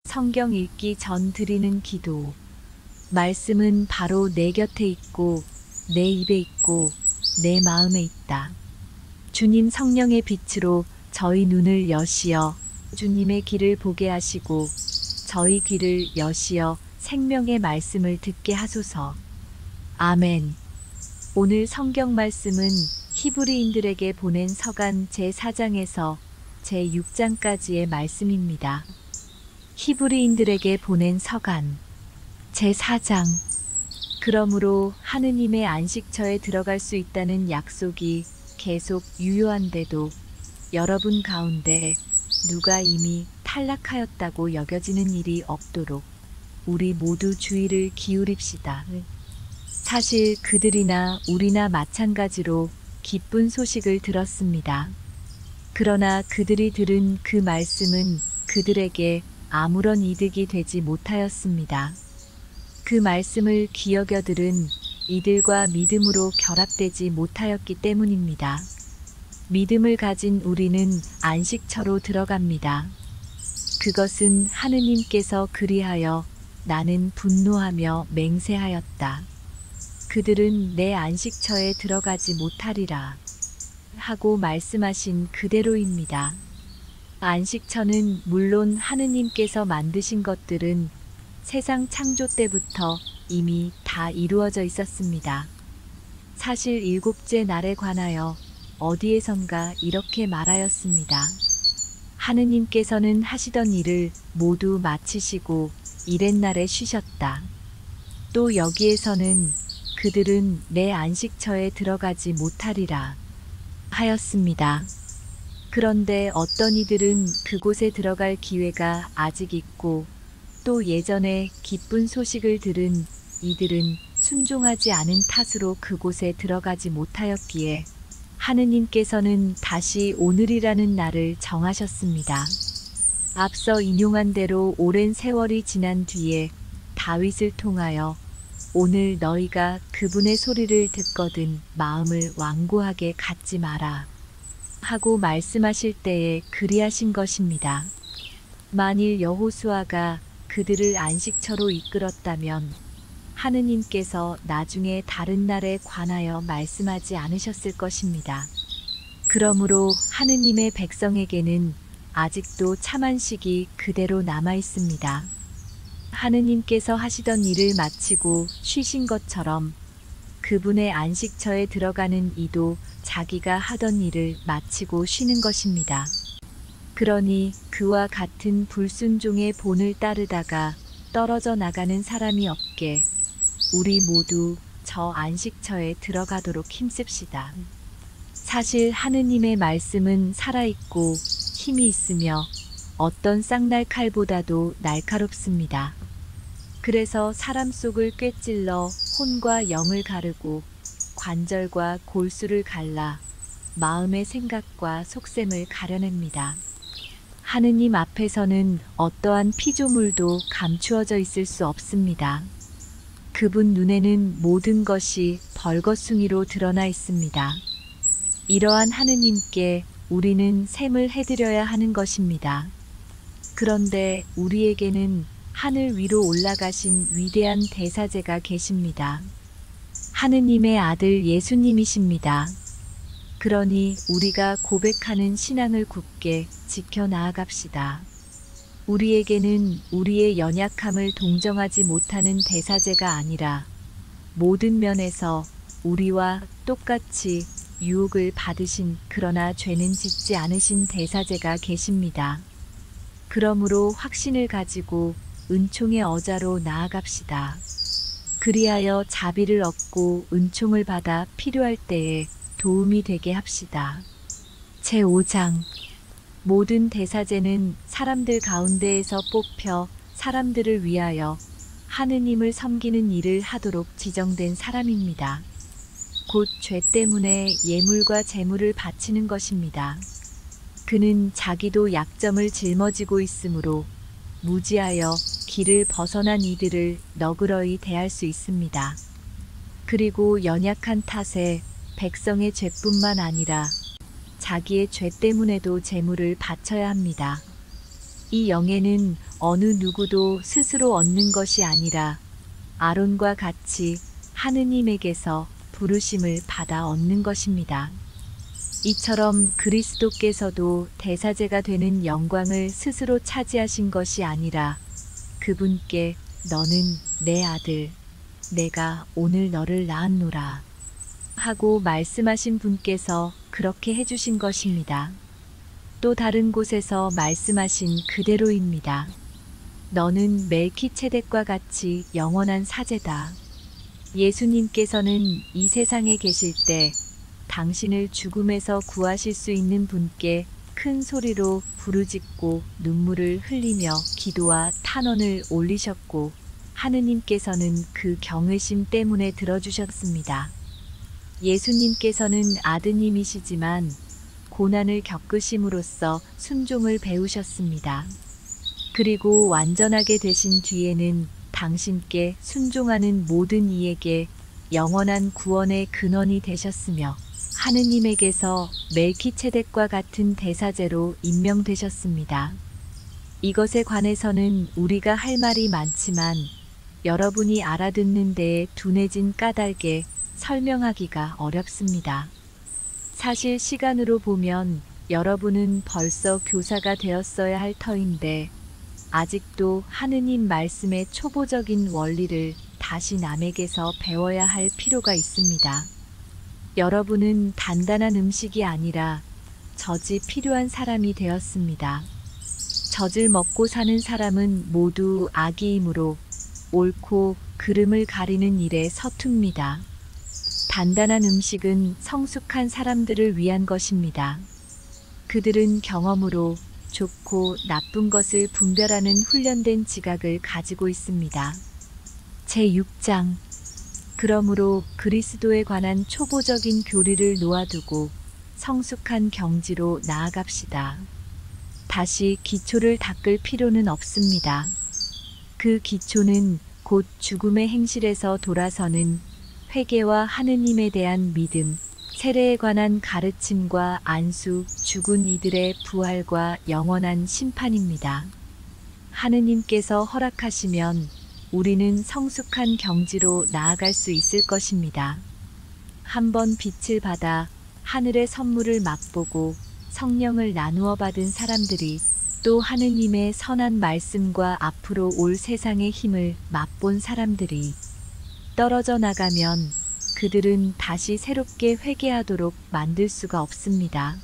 성경 읽기 전 드리는 기도. 말씀은 바로 내 곁에 있고 내 입에 있고 내 마음에 있다. 주님 성령의 빛으로 저희 눈을 여시어 주님의 길을 보게 하시고 저희 귀를 여시어 생명의 말씀을 듣게 하소서. 아멘. 오늘 성경 말씀은 히브리인들에게 보낸 서간 제4장에서 제6장까지의 말씀입니다. 히브리인들에게 보낸 서간 제4장. 그러므로 하느님의 안식처에 들어갈 수 있다는 약속이 계속 유효한데도 여러분 가운데 누가 이미 탈락하였다고 여겨지는 일이 없도록 우리 모두 주의를 기울입시다. 사실 그들이나 우리나 마찬가지로 기쁜 소식을 들었습니다. 그러나 그들이 들은 그 말씀은 그들에게 아무런 이득이 되지 못하였습니다. 그 말씀을 귀 여겨 들은 이들과 믿음으로 결합되지 못하였기 때문입니다. 믿음을 가진 우리는 안식처로 들어갑니다. 그것은 하느님께서 그리하여 나는 분노하며 맹세하였다. 그들은 내 안식처에 들어가지 못하리라 하고 말씀하신 그대로입니다. 안식처는 물론 하느님께서 만드신 것들은 세상 창조 때부터 이미 다 이루어져 있었습니다. 사실 일곱째 날에 관하여 어디에선가 이렇게 말하였습니다. 하느님께서는 하시던 일을 모두 마치시고 이튿날에 쉬셨다. 또 여기에서는 그들은 내 안식처에 들어가지 못하리라 하였습니다. 그런데 어떤 이들은 그곳에 들어갈 기회가 아직 있고 또 예전에 기쁜 소식을 들은 이들은 순종하지 않은 탓으로 그곳에 들어가지 못하였기에 하느님께서는 다시 오늘이라는 날을 정하셨습니다. 앞서 인용한 대로 오랜 세월이 지난 뒤에 다윗을 통하여 오늘 너희가 그분의 소리를 듣거든 마음을 완고하게 갖지 마라 하고 말씀하실 때에 그리하신 것입니다. 만일 여호수아가 그들을 안식처로 이끌었다면 하느님께서 나중에 다른 날에 관하여 말씀하지 않으셨을 것입니다. 그러므로 하느님의 백성에게는 아직도 참안식이 그대로 남아 있습니다. 하느님께서 하시던 일을 마치고 쉬신 것처럼 그분의 안식처에 들어가는 이도 자기가 하던 일을 마치고 쉬는 것입니다. 그러니 그와 같은 불순종의 본을 따르다가 떨어져 나가는 사람이 없게 우리 모두 저 안식처에 들어가도록 힘씁시다. 사실 하느님의 말씀은 살아있고 힘이 있으며 어떤 쌍날칼보다도 날카롭습니다. 그래서 사람 속을 꿰찔러 혼과 영을 가르고 관절과 골수를 갈라 마음의 생각과 속셈을 가려냅니다. 하느님 앞에서는 어떠한 피조물도 감추어져 있을 수 없습니다. 그분 눈에는 모든 것이 벌거숭이로 드러나 있습니다. 이러한 하느님께 우리는 셈을 해드려야 하는 것입니다. 그런데 우리에게는 하늘 위로 올라가신 위대한 대사제가 계십니다. 하느님의 아들 예수님이십니다. 그러니 우리가 고백하는 신앙을 굳게 지켜 나아갑시다. 우리에게는 우리의 연약함을 동정하지 못하는 대사제가 아니라 모든 면에서 우리와 똑같이 유혹을 받으신 그러나 죄는 짓지 않으신 대사제가 계십니다. 그러므로 확신을 가지고 은총의 어자로 나아갑시다. 그리하여 자비를 얻고 은총을 받아 필요할 때에 도움이 되게 합시다. 제5장. 모든 대사제는 사람들 가운데에서 뽑혀 사람들을 위하여 하느님을 섬기는 일을 하도록 지정된 사람입니다. 곧 죄 때문에 예물과 제물을 바치는 것입니다. 그는 자기도 약점을 짊어지고 있으므로 무지하여 길을 벗어난 이들을 너그러이 대할 수 있습니다. 그리고 연약한 탓에 백성의 죄뿐만 아니라 자기의 죄 때문에도 제물을 바쳐야 합니다. 이 영에는 어느 누구도 스스로 얻는 것이 아니라 아론과 같이 하느님에게서 부르심을 받아 얻는 것입니다. 이처럼 그리스도께서도 대사제가 되는 영광을 스스로 차지하신 것이 아니라 그분께 너는 내 아들, 내가 오늘 너를 낳았노라 하고 말씀하신 분께서 그렇게 해주신 것입니다. 또 다른 곳에서 말씀하신 그대로입니다. 너는 멜키체덱과 같이 영원한 사제다. 예수님께서는 이 세상에 계실 때 당신을 죽음에서 구하실 수 있는 분께 큰 소리로 부르짖고 눈물을 흘리며 기도와 탄원을 올리셨고 하느님께서는 그 경외심 때문에 들어주셨습니다. 예수님께서는 아드님이시지만 고난을 겪으심으로써 순종을 배우셨습니다. 그리고 완전하게 되신 뒤에는 당신께 순종하는 모든 이에게 영원한 구원의 근원이 되셨으며 하느님에게서 멜키체덱과 같은 대사제로 임명되셨습니다. 이것에 관해서는 우리가 할 말이 많지만 여러분이 알아듣는 데에 둔해진 까닭에 설명하기가 어렵습니다. 사실 시간으로 보면 여러분은 벌써 교사가 되었어야 할 터인데 아직도 하느님 말씀의 초보적인 원리를 다시 남에게서 배워야 할 필요가 있습니다. 여러분은 단단한 음식이 아니라 젖이 필요한 사람이 되었습니다. 젖을 먹고 사는 사람은 모두 악이이므로 옳고 그름을 가리는 일에 서툽니다. 단단한 음식은 성숙한 사람들을 위한 것입니다. 그들은 경험으로 좋고 나쁜 것을 분별하는 훈련된 지각을 가지고 있습니다. 제6장 그러므로 그리스도에 관한 초보적인 교리를 놓아두고 성숙한 경지로 나아갑시다. 다시 기초를 닦을 필요는 없습니다. 그 기초는 곧 죽음의 행실에서 돌아서는 회개와 하느님에 대한 믿음, 세례에 관한 가르침과 안수, 죽은 이들의 부활과 영원한 심판입니다. 하느님께서 허락하시면 우리는 성숙한 경지로 나아갈 수 있을 것입니다. 한번 빛을 받아 하늘의 선물을 맛보고 성령을 나누어 받은 사람들이 또 하느님의 선한 말씀과 앞으로 올 세상의 힘을 맛본 사람들이 떨어져 나가면 그들은 다시 새롭게 회개하도록 만들 수가 없습니다.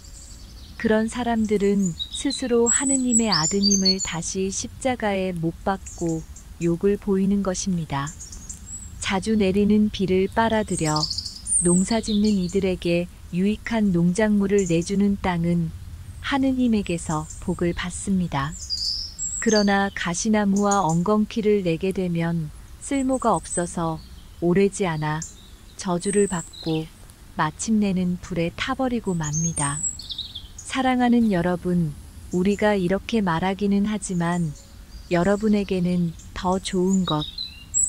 그런 사람들은 스스로 하느님의 아드님을 다시 십자가에 못 박고 욕을 보이는 것입니다. 자주 내리는 비를 빨아들여 농사짓는 이들에게 유익한 농작물을 내주는 땅은 하느님에게서 복을 받습니다. 그러나 가시나무와 엉겅퀴를 내게 되면 쓸모가 없어서 오래지 않아 저주를 받고 마침내는 불에 타버리고 맙니다. 사랑하는 여러분, 우리가 이렇게 말하기는 하지만 여러분에게는 더 좋은 것,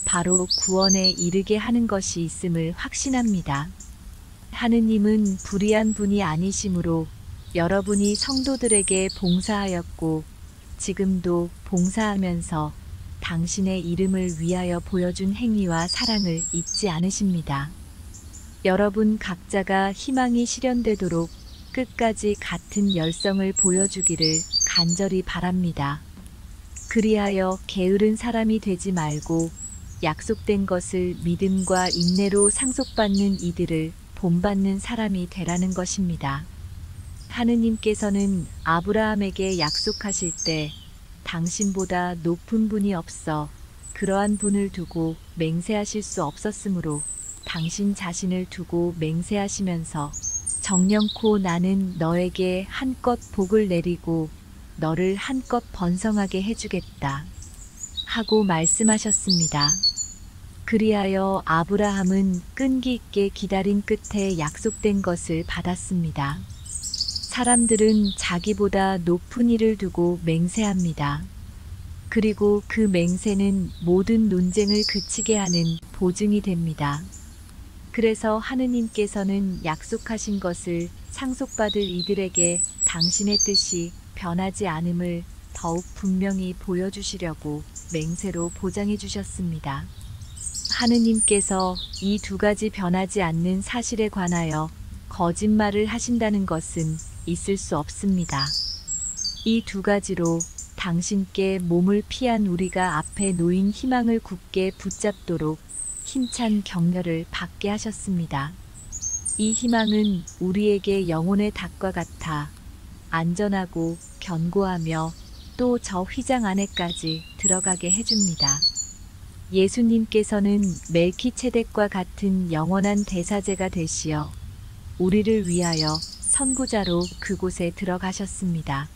바로 구원에 이르게 하는 것이 있음을 확신합니다. 하느님은 불의한 분이 아니시므로 여러분이 성도들에게 봉사하였고 지금도 봉사하면서 당신의 이름을 위하여 보여준 행위와 사랑을 잊지 않으십니다. 여러분 각자가 희망이 실현되도록 끝까지 같은 열성을 보여주기를 간절히 바랍니다. 그리하여 게으른 사람이 되지 말고 약속된 것을 믿음과 인내로 상속받는 이들을 본받는 사람이 되라는 것입니다. 하느님께서는 아브라함에게 약속하실 때 당신보다 높은 분이 없어 그러한 분을 두고 맹세하실 수 없었으므로 당신 자신을 두고 맹세하시면서 정령코 나는 너에게 한껏 복을 내리고 너를 한껏 번성하게 해주겠다 하고 말씀하셨습니다. 그리하여 아브라함은 끈기 있게 기다린 끝에 약속된 것을 받았습니다. 사람들은 자기보다 높은 이를 두고 맹세합니다. 그리고 그 맹세는 모든 논쟁을 그치게 하는 보증이 됩니다. 그래서 하느님께서는 약속하신 것을 상속받을 이들에게 당신의 뜻이 변하지 않음을 더욱 분명히 보여주시려고 맹세로 보장해 주셨습니다. 하느님께서 이 두 가지 변하지 않는 사실에 관하여 거짓말을 하신다는 것은 있을 수 없습니다. 이 두 가지로 당신께 몸을 피한 우리가 앞에 놓인 희망을 굳게 붙잡도록 힘찬 격려를 받게 하셨습니다. 이 희망은 우리에게 영혼의 닭과 같아 안전하고 견고하며 또 저 휘장 안에까지 들어가게 해줍니다. 예수님께서는 멜키체덱과 같은 영원한 대사제가 되시어 우리를 위하여 선구자로 그곳에 들어가셨습니다.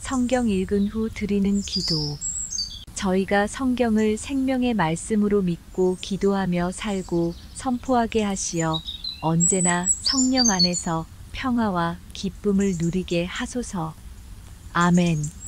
성경 읽은 후 드리는 기도. 저희가 성경을 생명의 말씀으로 믿고 기도하며 살고 선포하게 하시어 언제나 성령 안에서 평화와 기쁨을 누리게 하소서. 아멘.